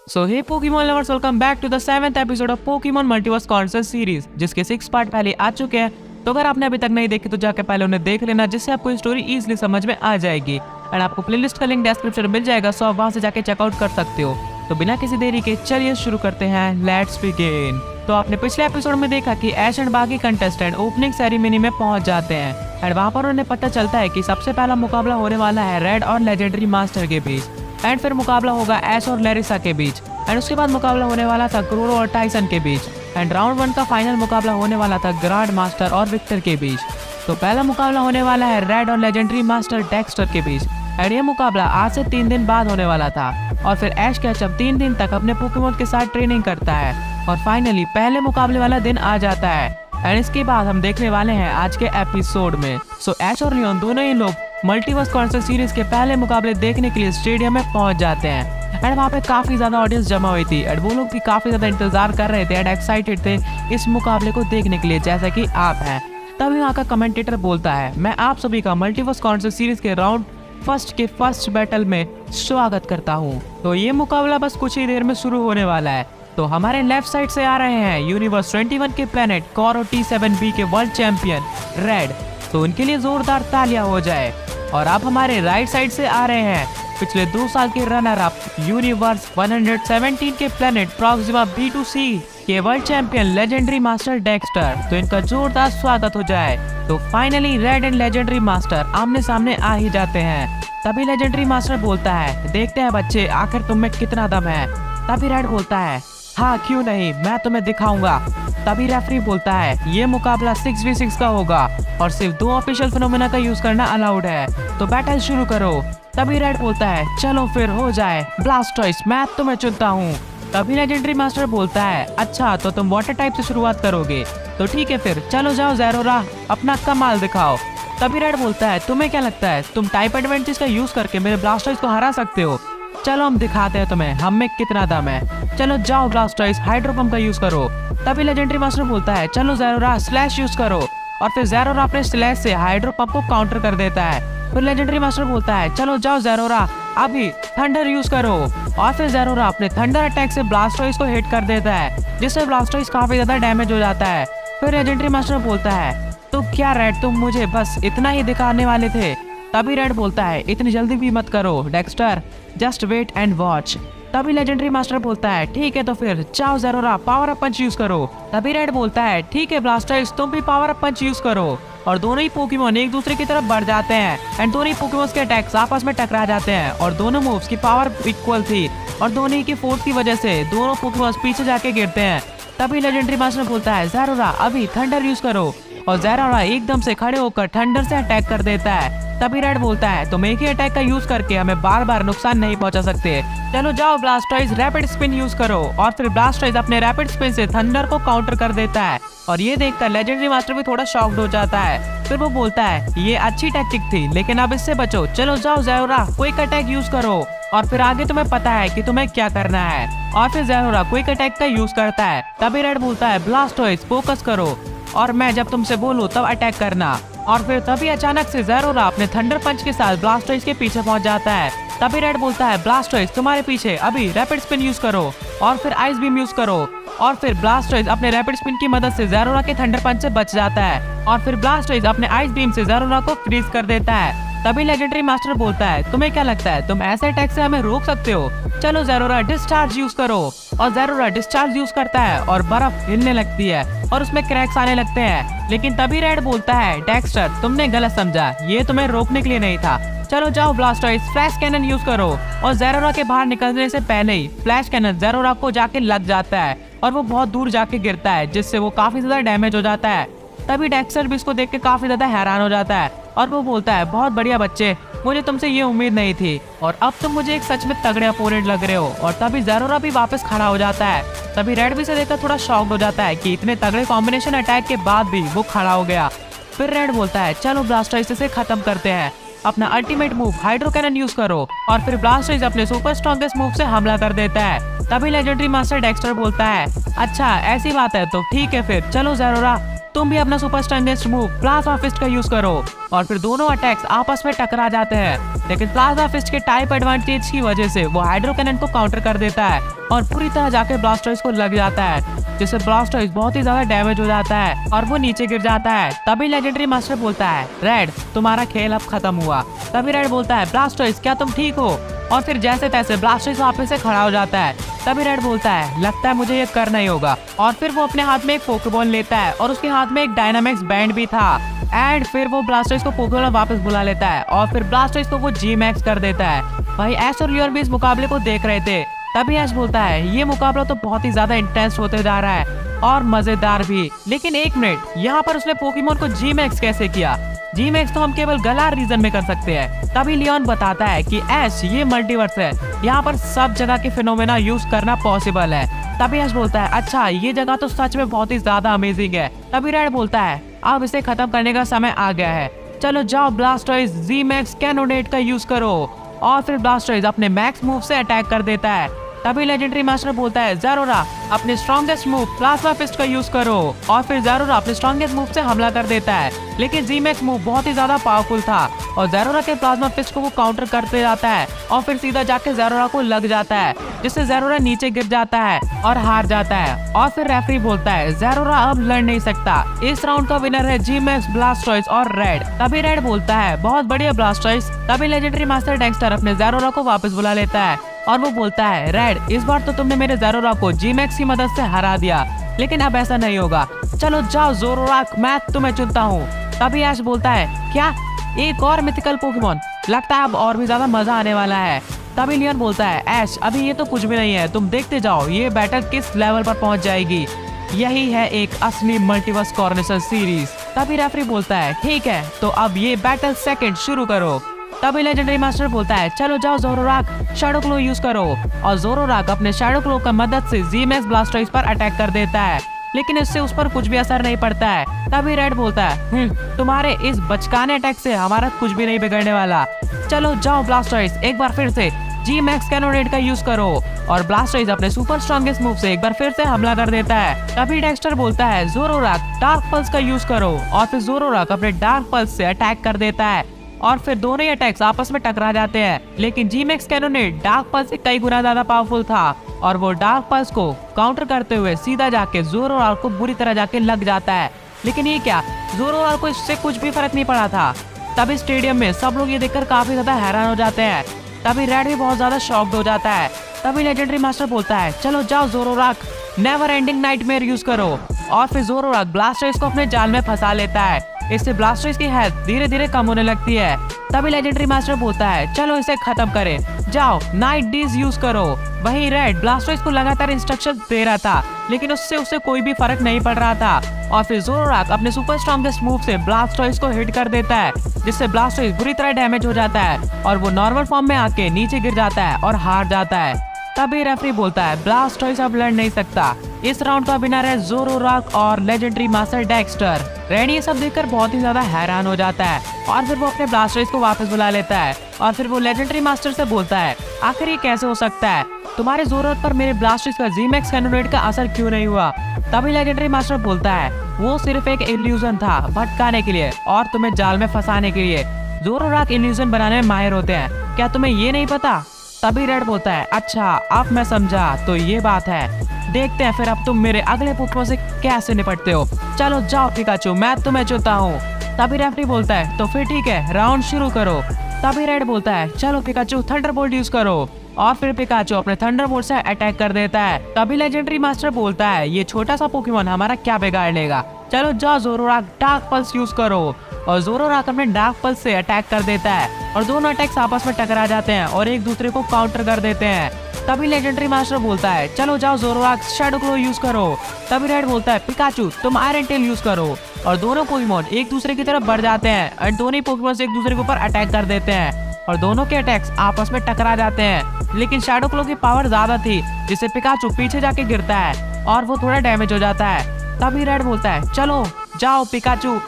So hey Pokemon lovers, welcome back to the 7th episode of Pokemon multiverse concert series, जिसके 6 part पहले आ चुके हैं। तो अगर आपने अभी तक नहीं देखे तो जाके पहले उन्हें देख लेना, जिससे आपको स्टोरी इजीली समझ में आ जाएगी। एंड आपको प्लेलिस्ट का लिंक डिस्क्रिप्शन में मिल जाएगा, सो आप वहां से जाके चेकआउट कर सकते हो। तो बिना किसी देरी के चलिए शुरू करते हैं, लेट्स बिगिन। तो आपने पिछले एपिसोड में देखा कि ऐश एंड बाकी कंटेस्टेंट ओपनिंग सेरेमनी में पहुंच जाते हैं एंड वहां पर उन्हें पता चलता है कि सबसे पहला मुकाबला होने वाला है रेड और लेजेंडरी मास्टर के बीच। एंड फिर मुकाबला होगा ऐश और लैरिसा के बीच। एंड उसके बाद मुकाबला होने वाला था क्रोरो और टाइसन के बीच। एंड राउंड 1 का फाइनल मुकाबला होने वाला था ग्रैंड मास्टर और विक्टर के बीच। तो पहला मुकाबला होने वाला है रेड और लेजेंडरी मास्टर डेक्स्टर के बीच। एंड ये मुकाबला आज से 3 दिन बाद होने वाला था। और फिर ऐश कैचअप 3 दिन तक अपने पोकेमॉन के साथ ट्रेनिंग करता है और फाइनली पहले मुकाबले वाला दिन आ जाता है। एंड इसके बाद हम देखने वाले हैं आज के एपिसोड में। सो ऐश और लियोन दोनों ही लोग मल्टीवर्स कॉन्सर्ट सीरीज के पहले मुकाबले देखने के लिए स्टेडियम में पहुंच जाते हैं। एंड वहाँ पे काफी ज्यादा ऑडियंस जमा हुई थी एंड वो लोग भी काफी ज्यादा इंतजार कर रहे थे एंड एक्साइटेड थे इस मुकाबले को देखने के लिए, जैसा कि आप हैं। तभी वहाँ का कमेंटेटर बोलता है, मैं आप सभी का मल्टीवर्स कॉन्सर्ट सीरीज के राउंड फर्स्ट के फर्स्ट बैटल में स्वागत करता हूँ। तो ये मुकाबला बस कुछ ही देर में शुरू होने वाला है। तो हमारे लेफ्ट साइड से आ रहे हैं यूनिवर्स 21 के प्लेनेट कोरो T7B के वर्ल्ड चैंपियन रेड। तो उनके लिए जोरदार तालियां हो जाए। और अब हमारे राइट साइड से आ रहे हैं पिछले 2 साल के रनर अप यूनिवर्स 117 के प्लेनेट प्रॉक्सिमा B2C के world champion legendary master Dexter. तो इनका जोरदार स्वागत हो जाए। तो finally red and legendary master आमने सामने आ ही जाते हैं। तभी लेजेंडरी मास्टर बोलता है, देखते हैं बच्चे आखिर तुम में कितना दम है। तभी रेड बोलता है, हाँ क्यों नहीं, मैं तुम्हें दिखाऊंगा। तभी रेफरी बोलता है, ये मुकाबला 6v6 का होगा और सिर्फ 2 ऑफिशियल फिनोमेना का यूज करना अलाउड है, तो बैटल शुरू करो। तभी रेड बोलता है, चलो फिर हो जाए, ब्लास्टॉइस मैं तुम्हें चुनता हूँ। तभी लेजेंडरी मास्टर बोलता है, अच्छा तो तुम वाटर टाइप से शुरुआत करोगे, तो ठीक है फिर चलो जाओ ज़ेरोरा, अपना कमाल दिखाओ। तभी रेड बोलता है, तुम्हें क्या लगता है तुम टाइप एडवांटेज का यूज करके मेरे ब्लास्टॉइस को हरा सकते हो? चलो हम दिखाते हैं तुम्हें हम में कितना दम है, चलो जाओ ब्लास्टॉइस हाइड्रो पंप का यूज करो। तभी लेजेंडरी मास्टर बोलता है, चलो ज़ेरोरा स्लैश यूज करो। और फिर ज़ेरोरा अपने स्लैश से हाइड्रो पंप को काउंटर कर देता है। फिर लेजेंडरी मास्टर बोलता है, चलो जाओ ज़ेरोरा अभी थंडर यूज करो। और फिर ज़ेरोरा अपने थंडर अटैक से ब्लास्टॉइस को हिट कर देता है, जिससे ब्लास्टॉइस काफी ज्यादा डैमेज हो जाता है। फिर लेजेंडरी मास्टर बोलता है, तो क्या रेड तुम मुझे बस इतना ही दिखाने वाले थे? तभी रेड बोलता है, इतनी जल्दी भी मत करो Dexter, just wait and watch. तभी लेजेंडरी मास्टर बोलता है, ठीक है तो फिर जाओ Zeraora power up punch use करो। तभी रेड बोलता है, ठीक है ब्लास्टॉइस तुम भी पावर अप पंच यूज करो। और दोनों ही पोकेमॉन एक दूसरे की तरफ बढ़ जाते हैं एंड दोनों ही पोकेमॉन्स के अटैक्स आपस में टकरा जाते हैं और दोनों मूव्स की पावर इक्वल थी और दोनों ही की फोर्स की वजह से दोनों पोकेमॉन्स पीछे जाके गिरते हैं। तभी लेजेंडरी मास्टर बोलता है, ज़ेरोरा अभी थंडर यूज करो। और ज़ेरोरा एकदम से खड़े होकर थंडर से अटैक कर देता है। तभी रेड बोलता है, तुम एक ही अटैक का यूज करके हमें बार बार नुकसान नहीं पहुंचा सकते, चलो जाओ ब्लास्टॉइस रैपिड स्पिन यूज करो। और फिर ब्लास्टॉइस अपने रैपिड स्पिन से थंडर को काउंटर कर देता है और ये देखकर लेजेंडरी मास्टर भी थोड़ा शॉक्ड हो जाता है। फिर वो बोलता है, ये अच्छी टैक्टिक थी लेकिन अब इससे बचो, चलो जाओ ज़ेरोरा क्विक अटैक यूज करो और फिर आगे तुम्हें पता है कि तुम्हें क्या करना है। और फिर ज़ेरोरा क्विक अटैक का यूज करता है। तभी रेड बोलता है, ब्लास्टॉइस फोकस करो और मैं जब तुमसे बोलूं तब अटैक करना। और फिर तभी अचानक से ज़ेरोरा अपने थंडर पंच के साथ ब्लास्टॉइस के पीछे पहुंच जाता है। तभी रेड बोलता है, ब्लास्टॉइस तुम्हारे पीछे, अभी रैपिड स्पिन यूज करो और फिर आइस बीम यूज करो। और फिर ब्लास्टॉइस अपने रैपिड स्पिन की मदद से ज़ेरोरा के थंडर पंच से बच जाता है और फिर ब्लास्टॉइस अपने आइस बीम से ज़ेरोरा को फ्रीज कर देता है। तभी लेजेंडरी मास्टर बोलता है, तुम्हें क्या लगता है तुम ऐसे अटैक से हमें रोक सकते हो? चलो ज़ेरोरा डिस्चार्ज यूज करो। और ज़ेरोरा डिस्चार्ज यूज करता है और बर्फ हिलने लगती है और उसमें क्रैक्स आने लगते हैं। लेकिन तभी रेड बोलता है, डेक्स्टर तुमने गलत समझा, ये तुम्हें रोकने के लिए नहीं था, चलो जाओ ब्लास्टॉइस फ्लैश कैनन यूज करो। और ज़ेरोरा के बाहर निकलने से पहले ही फ्लैश कैनन ज़ेरोरा को जाके लग जाता है और वो बहुत दूर जाके गिरता है, जिससे वो काफी ज्यादा डैमेज हो जाता है। तभी डेक्स्टर भी इसको देख के काफी ज्यादा हैरान हो जाता है और वो बोलता है, बहुत बढ़िया बच्चे, मुझे तुमसे ये उम्मीद नहीं थी और अब तुम मुझे एक सच में तगड़े अपोनेंट लग रहे हो। और तभी ज़ेरोरा भी वापस खड़ा हो जाता है। तभी रेड भी से देखकर थोड़ा शॉक्ड हो जाता है कि इतने तगड़े कॉम्बिनेशन अटैक के बाद भी वो खड़ा हो गया। फिर रेड बोलता है, चलो ब्लास्टॉइस इसे खत्म करते हैं, अपना ultimate move hydro cannon use करो। और फिर ब्लास्टॉइस अपने सुपर स्ट्रॉन्गेस्ट मूव से हमला कर देता है। तभी लेजेंडरी मास्टर डेक्स्टर बोलता है, अच्छा ऐसी बात है तो ठीक है फिर चलो ज़ेरोरा तुम भी अपना super strangest move plasma fist का यूज करो। और फिर दोनों अटैक्स आपस में टकरा जाते हैं, लेकिन प्लाज्मा फिस्ट के टाइप एडवांटेज की वजह से वो हाइड्रो कैनन को काउंटर कर देता है और पूरी तरह जाके ब्लास्टोइस को लग जाता है, जिससे ब्लास्टोइस बहुत ही ज्यादा डैमेज हो जाता है और वो नीचे गिर जाता है। तभी लेजेंडरी मास्टर बोलता है, रेड तुम्हारा खेल अब खत्म हुआ। तभी रेड बोलता है, ब्लास्टोइस क्या तुम ठीक हो? और फिर जैसे तैसे ब्लास्टोइस वापस से खड़ा हो जाता है। तभी रेड बोलता है, लगता है मुझे ये करना ही होगा। और फिर वो अपने हाथ में एक पोकेबॉल लेता है और उसके हाथ में एक डायनामिक्स बैंड भी था। एंड फिर वो ब्लास्टोइस को पोकेबॉल वापस बुला लेता है और फिर ब्लास्टोइस को वो जी मैक्स कर देता है। भाई ऐश और लियोन भी इस मुकाबले को देख रहे थे। तभी ऐश बोलता है, ये मुकाबला तो बहुत ही ज्यादा इंटेंस होते जा रहा है और मजेदार भी, लेकिन एक मिनट, यहाँ पर उसने पोकेमोन को जी मैक्स कैसे किया? जी मैक्स तो हम केवल गलार रीजन में कर सकते हैं। तभी लियोन बताता है कि ऐश ये मल्टीवर्स है, यहाँ पर सब जगह के फिनोमेना यूज करना पॉसिबल है। तभी ऐश बोलता है, अच्छा ये जगह तो सच में बहुत ही ज्यादा अमेजिंग है। तभी रेड बोलता है, अब इसे खत्म करने का समय आ गया है, चलो जाओ ब्लास्टोइस जी मैक्स कैनोनेट का यूज करो। और फिर ब्लास्टोइस अपने मैक्स मूव से अटैक कर देता है। तभी लेजेंडरी मास्टर बोलता है, ज़ेरोरा अपने स्ट्रॉन्गेस्ट मूव प्लाज्मा फिस्ट का यूज करो। और फिर ज़ेरोरा अपने स्ट्रॉन्गेस्ट मूव से हमला कर देता है, लेकिन जी मैक्स मूव बहुत ही ज्यादा पावरफुल था और ज़ेरोरा के प्लाज्मा फिस्ट को वो काउंटर करते जाता है और फिर सीधा जाके ज़ेरोरा को लग जाता है, जिससे ज़ेरोरा नीचे गिर जाता है और हार जाता है। और फिर रेफरी बोलता है, ज़ेरोरा अब लड़ नहीं सकता, इस राउंड का विनर है जी मैक्स, ब्लास्टोइस और रेड। तभी रेड बोलता है, बहुत बढ़िया ब्लास्टोइस। तभी लेजेंडरी मास्टर डेक्स्टर अपने ज़ेरोरा को वापस बुला लेता है और वो बोलता है, रेड इस बार तो तुमने मेरे ज़ेरोरा को जी मैक्स की मदद से हरा दिया, लेकिन अब ऐसा नहीं होगा, चलो जाओ ज़ोरोराक, मैं तुम्हें चुनता हूँ। तभी ऐश बोलता है, क्या एक और मिथिकल पोकेमोन? लगता है अब और भी ज्यादा मजा आने वाला है। तभी लियोन बोलता है, ऐश अभी ये तो कुछ भी नहीं है, तुम देखते जाओ ये बैटल किस लेवल पर पहुंच जाएगी, यही है एक असली मल्टीवर्स कॉर्नेशन सीरीज। तभी रेफरी बोलता है, ठीक है तो अब ये बैटल सेकंड शुरू करो। तभी लेजेंडरी मास्टर बोलता है, चलो जाओ ज़ोरोराक शैडो क्लो यूज करो। और ज़ोरोराक अपने शैडो क्लो का मदद से जी मैक्स ब्लास्टोइस पर अटैक कर देता है, लेकिन इससे उस पर कुछ भी असर नहीं पड़ता है। तभी रेड बोलता है, तुम्हारे इस बचकाने अटैक से हमारा कुछ भी नहीं बिगड़ने वाला, चलो जाओ ब्लास्टोइस एक बार फिर से जी मैक्स कैनोनेट का यूज करो। और ब्लास्टोइस अपने सुपर स्ट्रॉन्गेस्ट मूव से एक बार फिर से हमला कर देता है। तभी डेक्स्टर बोलता है, ज़ोरोराक डार्क पल्स का यूज करो। और फिर ज़ोरोराक अपने डार्क पल्स से अटैक कर देता है और फिर दोनों ही अटैक्स आपस में टकरा जाते हैं, लेकिन जी मैक्स कैनोनेट डार्क पल्स से कई गुना ज्यादा पावरफुल था और वो डार्क पल्स को काउंटर करते हुए सीधा जाके ज़ोरोराक को बुरी तरह जाके लग जाता है। लेकिन ये क्या, ज़ोरोराक को इससे कुछ भी फर्क नहीं पड़ा था। तभी स्टेडियम में सब लोग ये देखकर काफी ज्यादा हैरान हो जाते हैं। तभी रेड भी बहुत ज्यादा शॉक्ड हो जाता है। तभी लेजेंडरी मास्टर बोलता है, चलो जाओ ज़ोरोराक नेवर एंडिंग नाइटमेयर यूज करो। और फिर ज़ोरोराक ब्लास्टोइस को अपने जाल में फंसा लेता है, इससे ब्लास्टोइस की हेल्थ धीरे धीरे कम होने लगती है। तभी लेजेंडरी मास्टर बोलता है, चलो इसे खत्म करें, जाओ नाइट डीज यूज करो। वहीं रेड ब्लास्टोइस को लगातार इंस्ट्रक्शन दे रहा था, लेकिन उससे उसे कोई भी फर्क नहीं पड़ रहा था। और फिर ज़ोरोराक अपने सुपर स्ट्रॉन्गेस्ट मूव से ब्लास्टोइस को हिट कर देता है, जिससे ब्लास्टोइस बुरी तरह डैमेज हो जाता है और वो नॉर्मल फॉर्म में आके नीचे गिर जाता है और हार जाता है। तभी रेफरी बोलता है, ब्लास्टोइस अब लड़ नहीं सकता, इस राउंड का विनर है ज़ोरोराक और लेजेंडरी मास्टर डेक्स्टर। रेड ये सब देखकर बहुत ही ज्यादा हैरान हो जाता है और फिर वो अपने ब्लास्टोइस को वापस बुला लेता है। और फिर वो लेजेंडरी मास्टर से बोलता है, आखिर ये कैसे हो सकता है, तुम्हारे ज़ोरोराक पर मेरे ब्लास्टोइस का जी मैक्स कैनोनेट का असर क्यों नहीं हुआ? तभी लेजेंडरी मास्टर बोलता है, वो सिर्फ एक इल्यूजन था भटकाने के लिए और तुम्हें जाल में फंसाने के लिए। ज़ोरोराक इल्यूजन बनाने में माहिर होते हैं, क्या तुम्हें ये नहीं पता? तभी रेड बोलता है, अच्छा अब मैं समझा, तो ये बात है, देखते हैं फिर अब तुम मेरे अगले पोकेमोन से कैसे निपटते हो, चलो जाओ पिकाचू मैं तुम्हें चुनता हूँ। तभी रेफरी बोलता है, तो फिर ठीक है राउंड शुरू करो। तभी रेड बोलता है, चलो पिकाचू थंडरबोल्ट यूज करो। और फिर पिकाचू अपने थंडरबोल्ट से अटैक कर देता है। तभी लेजेंडरी मास्टर बोलता है, ये छोटा सा पोकेमोन हमारा क्या बिगाड़ लेगा, चलो जाओ ज़ोरोराक डार्क पल्स यूज करो। और ज़ोरोराक अपने डार्क पल्स से अटैक कर देता है और दोनों अटैक्स आपस में टकरा जाते हैं और एक दूसरे को काउंटर कर देते हैं। तभी लेजेंडरी मास्टर बोलता है, चलो जाओ ज़ोरोराक शैडो क्लो यूज करो। तभी रेड बोलता है, पिकाचू तुम आयरन टेल यूज करो। और दोनों पोकेमोन एक दूसरे की तरफ बढ़ जाते हैं और दोनों ही पोकेमोन से एक दूसरे के ऊपर अटैक कर देते हैं और दोनों के अटैक्स आपस में टकरा जाते हैं। लेकिन शैडो क्लो की पावर ज्यादा थी, जिससे पिकाचू पीछे जाके गिरता है और वो थोड़ा डैमेज हो जाता है। तभी रेड बोलता है, चलो जाओ पिकाचू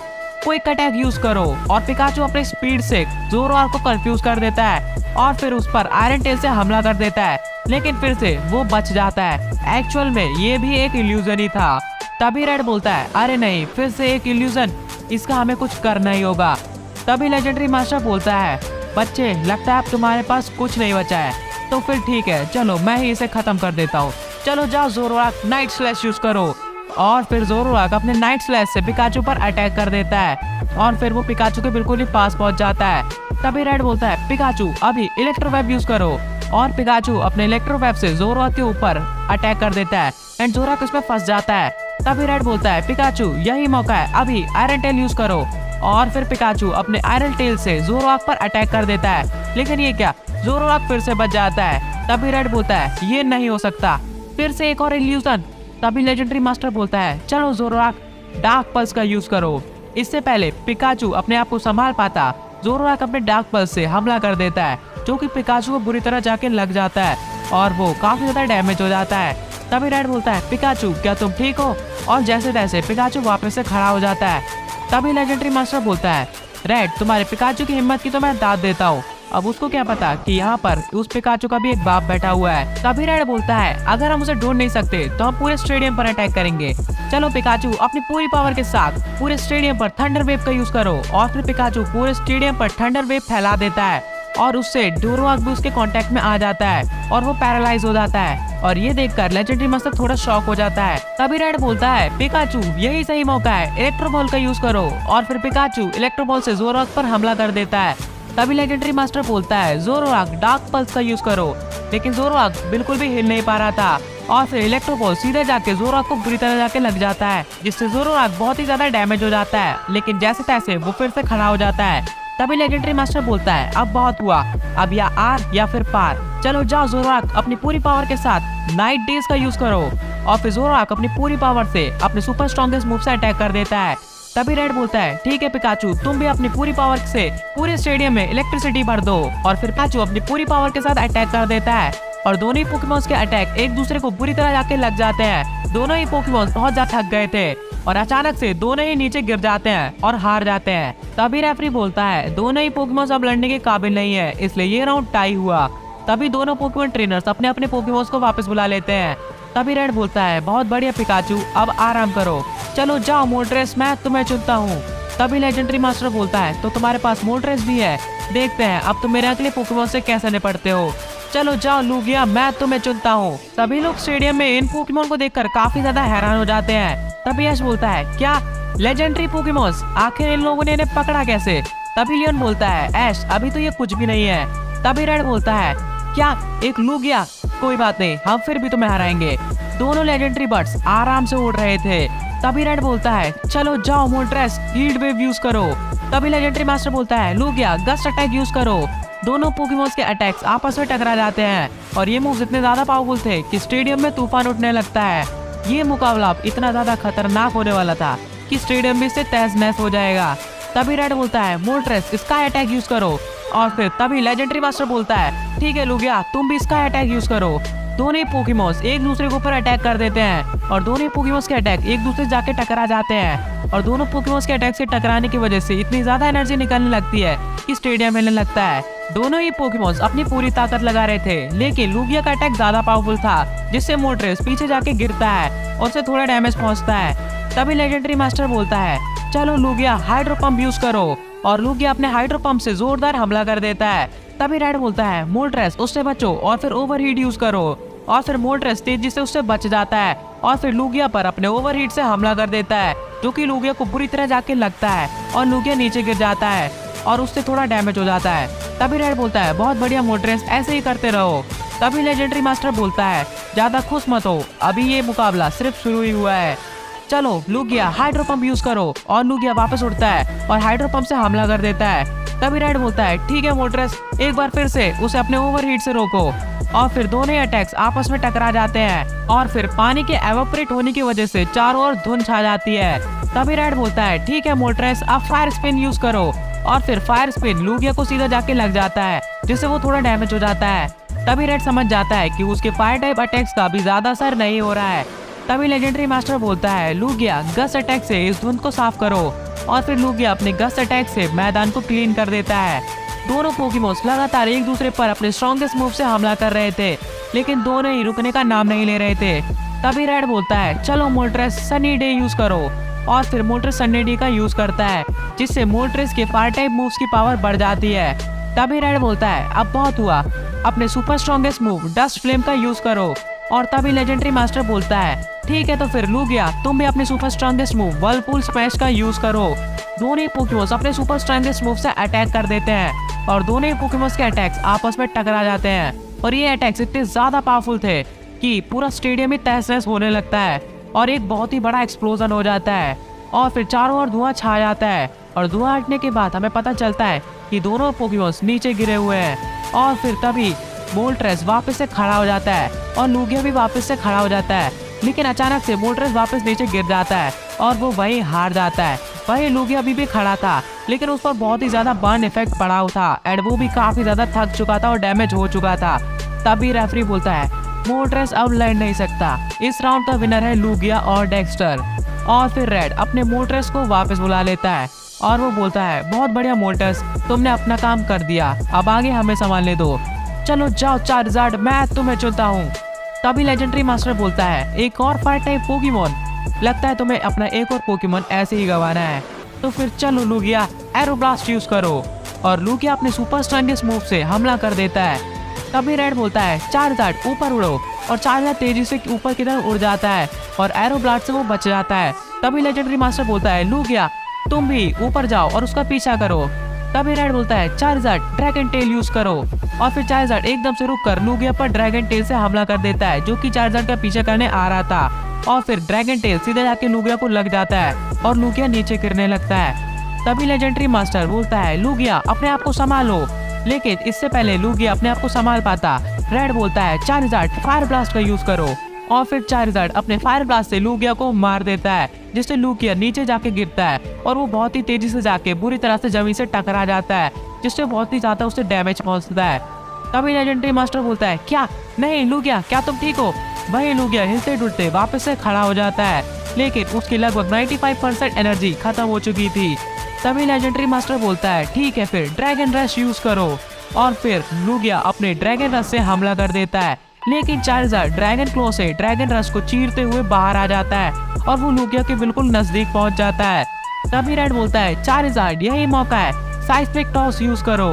क्विक अटैक यूज करो। और पिकाचू अपने स्पीड से ज़ोरोराक को कंफ्यूज कर देता है और फिर उस पर आयरन टेल से हमला कर देता है, लेकिन फिर से वो बच जाता है। एक्चुअल में ये भी एक इल्यूजन ही था। तभी रेड बोलता है अरे नहीं, फिर से एक इल्यूजन, इसका हमें कुछ करना ही होगा। तभी लेजेंडरी मास्टर बोलता है बच्चे, लगता है अब तुम्हारे पास कुछ नहीं बचा है, तो फिर ठीक है, चलो मैं ही इसे खत्म कर देता हूँ। चलो जाओ ज़ोरोआर्क, नाइट स्लैश यूज करो। और फिर ज़ोरोआर्क अपने नाइट स्लैश से पिकाचू पर अटैक कर देता है और फिर वो पिकाचू के बिल्कुल ही पास पहुंच जाता है। तभी रेड बोलता है पिकाचू अभी इलेक्ट्रोवेव यूज करो, और पिकाचू अपने इलेक्ट्रोवेव से ज़ोरोआर्क के ऊपर अटैक कर देता है एंड ज़ोरोआर्क उसमें फंस जाता है। तभी रेड बोलता है पिकाचू यही मौका है, अभी आयरन टेल यूज करो, और फिर पिकाचू अपने आयरन टेल से ज़ोरोआर्क पर अटैक कर देता है। लेकिन ये क्या, ज़ोरोआर्क फिर से बच जाता है। तभी रेड बोलता है ये नहीं हो सकता, फिर से एक और इल्यूजन। तभी लेजेंडरी मास्टर बोलता है चलो ज़ोरोआर्क डार्क पल्स का यूज करो। इससे पहले पिकाचू अपने आप को संभाल पाता, ज़ोरोआर्क अपने डार्क पल्स से हमला कर देता है, जो कि पिकाचू को बुरी तरह जाके लग जाता है और वो काफी ज्यादा डैमेज हो जाता है। तभी रेड बोलता है पिकाचू क्या तुम ठीक हो, और जैसे तैसे पिकाचू वापस से खड़ा हो जाता है। तभी लेजेंडरी मास्टर बोलता है रेड, तुम्हारे पिकाचू की हिम्मत की तो मैं दाद देता हूँ, अब उसको क्या पता कि यहाँ पर उस पिकाचू का भी एक बाप बैठा हुआ है। तभी रेड बोलता है अगर हम उसे ढूंढ नहीं सकते तो हम पूरे स्टेडियम पर अटैक करेंगे। चलो पिकाचू अपनी पूरी पावर के साथ पूरे स्टेडियम पर थंडर वेव का यूज करो, और फिर पिकाचू पूरे स्टेडियम पर थंडर वेव फैला देता है और उससे ज़ोरोआर्क भी उसके कांटेक्ट में आ जाता है और वो पैरालाइज हो जाता है। और ये देखकर लेजेंडरी मास्टर थोड़ा शॉक हो जाता है। तभी रेड बोलता है पिकाचू यही सही मौका है, इलेक्ट्रो बॉल का यूज करो, और फिर पिकाचू इलेक्ट्रो बॉल से ज़ोरोआर्क पर हमला कर देता है। तभी लेजेंडरी मास्टर बोलता है ज़ोरोआर्क डार्क पल्स का यूज करो, लेकिन ज़ोरोआर्क बिल्कुल भी हिल नहीं पा रहा था, और फिर इलेक्ट्रो बॉल सीधे जाके ज़ोरोआर्क को बुरी तरह जाके लग जाता है, जिससे ज़ोरोआर्क बहुत ही ज्यादा डैमेज हो जाता है। लेकिन जैसे तैसे वो फिर से खड़ा हो जाता है। तभी लेजेंडरी मास्टर बोलता है अब बहुत हुआ, अब या आर या फिर पार, चलो जाओ ज़ोरोआर्क अपनी पूरी पावर के साथ नाइट डेज का यूज करो, और फिर ज़ोरोआर्क अपनी पूरी पावर से अपने सुपर स्ट्रॉन्गेस्ट मूव से अटैक कर देता है। तभी रेड बोलता है ठीक है पिकाचू, तुम भी अपनी पूरी पावर से पूरे स्टेडियम में इलेक्ट्रिसिटी भर दो, और फिर पिकाचू अपनी पूरी पावर के साथ अटैक कर देता है और दोनों ही पोकेमॉन्स के अटैक एक दूसरे को बुरी तरह जाके लग जाते हैं। दोनों ही पोकेमॉन्स बहुत ज्यादा थक गए थे और अचानक से दोनों ही नीचे गिर जाते हैं और हार जाते हैं। तभी रेफरी बोलता है दोनों ही पोकेमॉन्स अब लड़ने के काबिल नहीं है, इसलिए ये राउंड टाई हुआ। तभी दोनों पोकेमॉन ट्रेनर्स अपने अपने पोकेमॉन्स को वापस बुला लेते हैं। तभी रेड बोलता है बहुत बढ़िया पिकाचू, अब आराम करो, चलो जाओ मोल्ट्रेस, मैं तुम्हें चुनता हूँ। तभी लेजेंडरी मास्टर बोलता है तो तुम्हारे पास मोल्ट्रेस भी है, देखते हैं अब तुम मेरे अगले पोकेमॉन से कैसे निपटते हो। चलो जाओ लूगिया, मैं तुम्हें चुनता हूँ। सभी लोग स्टेडियम में इन पोकेमॉन को देखकर काफी ज्यादा हैरान हो जाते हैं। तभी यश बोलता है क्या लेजेंडरी पोकेमॉन्स, आखिर इन लोगों ने इन्हें पकड़ा कैसे। तभी लियोन बोलता है ऐश अभी तो ये कुछ भी नहीं है। तभी रेड बोलता है क्या एक लूगिया, कोई बात नहीं, हम फिर भी तुम्हें हराएंगे। दोनों लेजेंडरी बर्ड्स आराम से उड़ रहे थे। तभी रेड बोलता है चलो जाओ मोल्ट्रेस हीट वेव यूज करो। तभी लेजेंडरी मास्टर बोलता है लूगिया गस्ट अटैक यूज करो। दोनों पोकेमॉन्स के अटैक्स आपस में टकरा जाते हैं और ये मूव्स इतने ज्यादा पावरफुल थे कि स्टेडियम में तूफान उठने लगता है। ये मुकाबला इतना ज्यादा खतरनाक होने वाला था कि स्टेडियम भी इससे तहस नहस हो जाएगा। तभी रेड बोलता है मोल्ट्रेस स्काई अटैक यूज करो, और फिर तभी लेजेंडरी मास्टर बोलता है ठीक है लूगिया तुम भी स्काई अटैक यूज करो। दोनों ही पोकेमॉन्स एक दूसरे के ऊपर अटैक कर देते हैं और दोनों ही पोकेमॉन्स के अटैक एक दूसरे से जाके टकरा जाते हैं, और दोनों पोकेमॉन्स के अटैक से टकराने की वजह से इतनी ज्यादा एनर्जी निकलने लगती है कि स्टेडियम हिलने लगता है। दोनों ही पोकेमॉन्स अपनी पूरी ताकत लगा रहे थे, लेकिन लूगिया का अटैक ज्यादा पावरफुल था, जिससे मोल्ट्रेस पीछे जाके गिरता है और उसे थोड़ा डैमेज पहुंचता है। तभी लेजेंडरी मास्टर बोलता है चलो लूगिया हाइड्रो पंप यूज करो, और लूगिया अपने हाइड्रो पंप से जोरदार हमला कर देता है। तभी रेड बोलता है मोल्ट्रेस उससे बचो, और फिर ओवरहीट यूज करो, और फिर मोल्ट्रेस तेजी से उससे बच जाता है और फिर लूगिया पर अपने ओवरहीट से हमला कर देता है, जो कि लूगिया को बुरी तरह जाके लगता है और लूगिया नीचे गिर जाता है और उससे थोड़ा डैमेज हो जाता है। तभी रेड बोलता है बहुत बढ़िया मोल्ट्रेस, ऐसे ही करते रहो। तभी लेजेंडरी मास्टर बोलता है ज्यादा खुश मत हो, अभी ये मुकाबला सिर्फ शुरू ही हुआ है, चलो लूगिया हाइड्रो पंप यूज करो, और लूगिया वापस उठता है और हाइड्रो पंप से हमला कर देता है। तभी रेड बोलता है ठीक है मोल्ट्रेस, एक बार फिर से उसे अपने ओवरहीट से रोको, और फिर दोनों ही अटैक्स आपस में टकरा जाते हैं और फिर पानी के एवापोरेट होने की वजह से चारों ओर धुंध छा जाती है। तभी रेड बोलता है ठीक है मोल्ट्रेस, आप फायर स्पिन यूज करो, और फिर फायर स्पिन लूगिया को सीधा जाके लग जाता है, जिससे वो थोड़ा डैमेज हो जाता है। तभी रेड समझ जाता है कि उसके फायर टाइप अटैक्स का भी ज्यादा असर नहीं हो रहा है। तभी लेजेंडरी मास्टर बोलता है लूगिया गस्ट अटैक से इस धुंध को साफ करो, और फिर लूगिया अपने गस्ट अटैक से मैदान को क्लीन कर देता है। दोनों पोकेमॉन्स लगातार एक दूसरे पर अपने स्ट्रॉन्गेस्ट मूव से हमला कर रहे थे, लेकिन दोनों ही रुकने का नाम नहीं ले रहे थे। तभी रेड बोलता है चलो मोल्ट्रेस सनी डे यूज करो, और फिर मोल्ट्रेस सनी डे का यूज करता है, जिससे मोल्ट्रेस के फायर टाइप मूव्स की पावर बढ़ जाती है। तभी रेड बोलता है अब बहुत हुआ, अपने super strongest move dust flame का यूज करो, और तभी लेजेंडरी मास्टर बोलता है ठीक है तो फिर लूगिया तुम भी अपने super strongest move Whirlpool smash का यूज करो। दोनों ही पोकेमॉन्स अपने सुपर स्ट्रॉन्गेस्ट मूव से अटैक कर देते हैं, और दोनों ही पोकेमॉन्स के अटैक्स आपस में टकरा जाते हैं, और ये अटैक्स इतने ज्यादा पावरफुल थे कि पूरा स्टेडियम ही तहस नहस होने लगता है, और एक बहुत ही बड़ा एक्सप्लोजन हो जाता है, और फिर चारों ओर धुआं छा जाता है, और धुआं हटने के बाद हमें पता चलता है कि दोनों पोकेमॉन्स नीचे गिरे हुए हैं, और फिर तभी मोल्ट्रेस वापस से खड़ा हो जाता है, और लूगिया भी वापस से खड़ा हो जाता है, लेकिन अचानक से मोल्ट्रेस वापस नीचे गिर जाता है, और वो वहीं हार जाता है। वही लूगिया अभी भी खड़ा था, लेकिन उस पर बहुत ही ज्यादा बर्न इफेक्ट पड़ा हुआ था, एंड वो भी काफी ज्यादा थक चुका था और डैमेज हो चुका था। तभी रेफरी बोलता है मोल्ट्रेस अब लड़ नहीं सकता, इस राउंड का विनर है लूगिया और डेक्स्टर। और फिर रेड अपने मोल्ट्रेस को वापस बुला लेता है, और वो बोलता है बहुत बढ़िया मोल्ट्रेस, तुमने अपना काम कर दिया, अब आगे हमें संभालने दो, चलो जाओ चार्जार्ड, मैं तुम्हें चुनता हूँ। तभी लेजेंडरी मास्टर बोलता है एक और फायर टाइप पोकेमॉन, लगता है तुम्हें अपना एक और पोकेमॉन ऐसे ही गंवाना है, तो फिर चलो लूगिया एरोब्लास्ट यूज करो, और लूगिया अपने सुपर स्ट्रॉन्गेस्ट मूव से हमला कर देता है। तभी रेड बोलता है चार्जार्ड ऊपर उड़ो, और चार्जार्ड तेजी से ऊपर की तरफ उड़ जाता है, और एरोब्लास्ट से वो बच जाता है। तभी लेजेंडरी मास्टर बोलता है लूगिया तुम भी ऊपर जाओ और उसका पीछा करो। तभी रेड बोलता है चार्जार्ड ड्रैगन टेल यूज करो, और फिर चार्जार्ड एकदम से रुककर लूगिया पर ड्रैगन टेल से हमला कर देता है, जो कि चार्जार्ड का पीछा करने आ रहा था, और फिर ड्रैगन टेल सीधे जाके लूगिया को लग जाता है, और लूगिया नीचे गिरने लगता है। तभी लेजेंडरी मास्टर बोलता है लूगिया अपने आप को संभालो, लेकिन इससे पहले लूगिया अपने आप को संभाल पाता, रेड बोलता है चार्जार्ड फायर ब्लास्ट का यूज करो, और फिर चार्जार्ड अपने फायर ब्लास्ट से लूगिया को मार देता है, जिससे लूगिया नीचे जाके गिरता है, और वो बहुत ही तेजी से जाके बुरी तरह से जमीन से टकरा जाता है, जिससे बहुत ही ज्यादा उसे डैमेज पहुंचता है। तभी लेजेंडरी मास्टर बोलता है क्या नहीं लूगिया क्या तुम ठीक हो? वही लूगिया हिलते डुलते वापस से खड़ा हो जाता है, लेकिन उसकी लगभग 95% एनर्जी खत्म हो चुकी थी। तभी लेजेंडरी मास्टर बोलता है ठीक है फिर ड्रैगन रश यूज करो, और फिर लूगिया अपने ड्रैगन रश से हमला कर देता है, लेकिन चार्जार्ड ड्रैगन क्लो से ड्रैगन रश को चीरते हुए बाहर आ जाता है, और वो लूगिया के बिल्कुल नजदीक पहुंच जाता है। तभी रेड बोलता है चार्जार्ड यही मौका है, साइस्मिक टॉस यूज करो,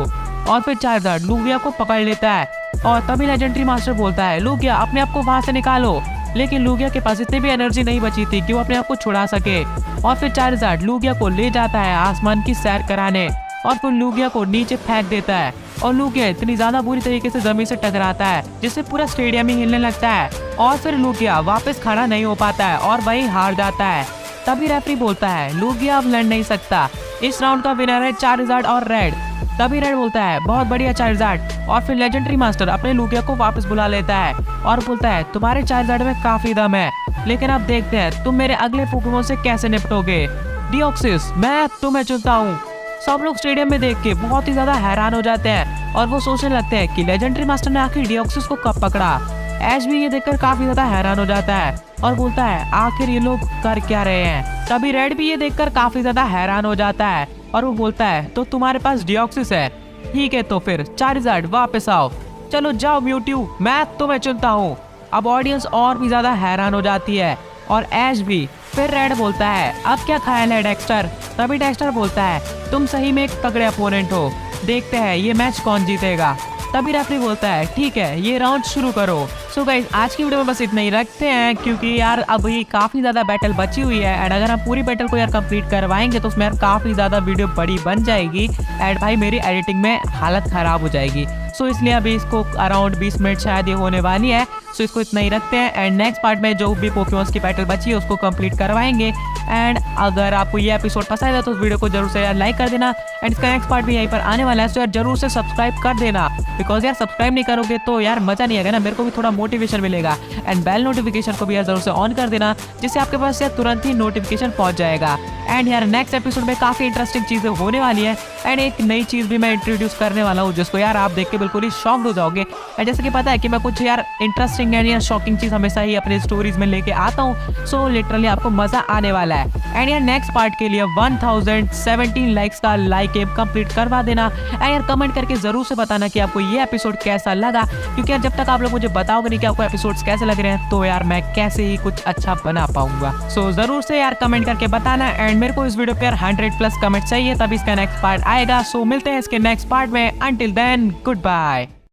और फिर चार्जार्ड लूगिया को पकड़ लेता है, और तभी लेजेंडरी मास्टर बोलता है लूगिया अपने आप को वहां से निकालो, लेकिन लूगिया के पास इतनी भी एनर्जी नहीं बची थी कि वो अपने आप को छुड़ा सके, और फिर चार्जार्ड लूगिया को ले जाता है आसमान की सैर कराने, और फिर लूगिया को नीचे फेंक देता है, और लूगिया इतनी ज्यादा बुरी तरीके से जमीन से टकराता है जिससे पूरा स्टेडियम ही हिलने लगता है, और फिर लूगिया वापस खड़ा नहीं हो पाता है और वही हार जाता है। तभी रेफरी बोलता है लूगिया अब लड़ नहीं सकता, इस राउंड का विनर है चार्जार्ड और रेड। तभी रेड बोलता है बहुत बढ़िया चार्जार्ड, और फिर लेजेंडरी मास्टर अपने लूगिया को वापस बुला लेता है, और बोलता है तुम्हारे चार्जार्ड में काफी दम है, लेकिन अब देखते हैं तुम मेरे अगले पोकेमॉन से कैसे निपटोगे। डिओक्सिस मैं तुम्हें चुनता हूँ। सब लोग स्टेडियम में देख के बहुत ही ज्यादा हैरान हो जाते हैं, और वो सोचने लगते हैं कि लेजेंडरी मास्टर ने आखिर डिओक्सिस को कब पकड़ा। ऐश भी ये देखकर काफी ज्यादा हैरान हो जाता है, और बोलता है आखिर ये लोग कर क्या रहे हैं। तभी रेड भी ये देखकर काफी ज्यादा हैरान हो जाता है, और वो बोलता है तो तुम्हारे पास डिओक्सिस है, ठीक है तो फिर चार्जार्ड वापस आओ, चलो जाओ म्यूट्यू मैं तुम्हें चुनता हूँ। अब ऑडियंस और भी ज्यादा हैरान हो जाती है, और ऐश भी। फिर रेड बोलता है अब क्या ख्याल है डेक्स्टर? तभी डेक्स्टर बोलता है तुम सही में एक तगड़े अपोनेंट हो, देखते हैं ये मैच कौन जीतेगा। तभी रेफरी बोलता है ठीक है ये राउंड शुरू करो। सो गाइस आज की वीडियो में बस इतना ही रखते हैं, क्योंकि यार अभी काफी ज्यादा बैटल बची हुई है, एंड अगर हम पूरी बैटल को यार कंप्लीट करवाएंगे तो उसमें यार काफी ज्यादा वीडियो बड़ी बन जाएगी, एंड भाई मेरी एडिटिंग में हालत खराब हो जाएगी। सो इसलिए अभी इसको अराउंड 20 मिनट शायद ये होने वाली है, सो इसको इतना ही रखते हैं, एंड नेक्स्ट पार्ट में जो भी पोकेमॉन्स की बैटल बची है उसको कंप्लीट करवाएंगे। एंड अगर आपको ये एपिसोड पसंद है तो उस वीडियो को जरूर से यार लाइक कर देना, एंड इसका नेक्स्ट पार्ट भी यहीं पर आने वाला है, तो यार जरूर से सब्सक्राइब कर देना, बिकॉज यार सब्सक्राइब नहीं करोगे तो यार मजा नहीं आएगा ना, मेरे को भी थोड़ा मोटिवेशन मिलेगा। एंड बेल नोटिफिकेशन को भी यार जरूर से ऑन कर देना, जिससे आपके पास यार तुरंत ही नोटिफिकेशन पहुंच जाएगा। एंड यार नेक्स्ट एपिसोड में काफी इंटरेस्टिंग चीजें होने वाली है एंड एक नई चीज भी मैं इंट्रोड्यूस करने वाला हूँ जिसको यार आप देख के बिल्कुल ही शॉक्ड हो जाओगे। एंड जैसे कि पता है कि मैं कुछ यार इंटरेस्टिंग एंड या शॉकिंग चीज हमेशा ही अपने स्टोरीज में लेके आता हूँ, सो लिटरली आपको मजा आने वाला है। एंड यार नेक्स्ट पार्ट के लिए 1017 लाइक्स का लाइक एम कंप्लीट करवा देना एंड यार कमेंट करके जरूर से बताना कि आपको ये एपिसोड कैसा लगा, क्योंकि यार जब तक आप लोग मुझे बताओगे नहीं कि आपको एपिसोड्स कैसे लग रहे हैं तो यार मैं कैसे ही कुछ अच्छा बना पाऊंगा। सो जरूर से यार कमेंट करके बताना एंड मेरे को इस वीडियो पे यार 100+ कमेंट चाहिए तभी इसका नेक्स्ट पार्ट आएगा। सो मिलते हैं इसके नेक्स्ट पार्ट में, अंटिल देन गुड बाय।